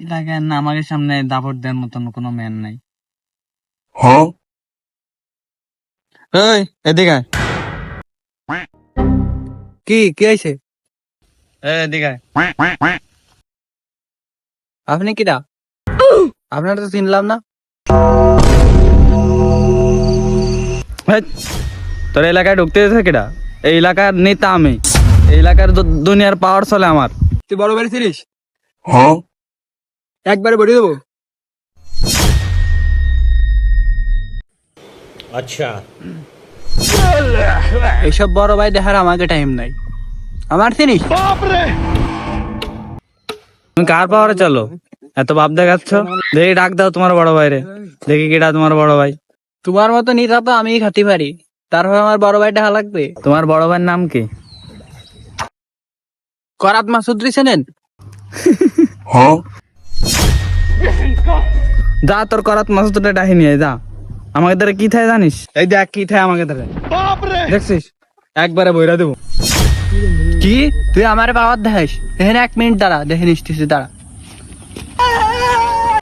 এলাকায় না আমাদের সামনে দাপট দেওয়ার মতন কোনো ম্যান নাই। এই এদিকে আয়। কি কি হয়েছে? এদিকে আয়। আপনি কিরা? আপনার তো চিনলাম না। হেৎ, তোর এলাকায় ঢুকতে দিয়েছে কেডা? এই এলাকার নেতা আমি, এই এলাকার দুনিয়ার পাওয়ার চলে আমার। তুই বড় বাড়ি ছিলিস? একবারে বড়ি দেবো। अच्छा এইসব বড় ভাই দেখার আমাকে টাইম নাই। আমার চিনিস? তুমি কার পাওয়ারে চলো? এত ভাব দেখাচ্ছ? দেখি ডাক দাও তোমার বড় ভাইরে, দেখি কেডা তোমার বড় ভাই। তোমার মতো নিতা তো আমি খাতি পারি, তারপর আমার বড় ভাই দেখা লাগবে। তোমার বড় ভাইয়ের নাম কি? করাত মাসুদ্রি চেনেন? যা তোর করাত মাসুদটা ডাহি নিয়ে যা। আমাকে ধরে কি থায় জানিস? এই দেখ কি থায় আমাকে ধরে, দেখছিস? একবারে বইরা দেবো। কি তুই আমার পাওয়ার দেখাস? এখানে 1 মিনিট দাঁড়া, দেখে নিসতেছি দাঁড়া।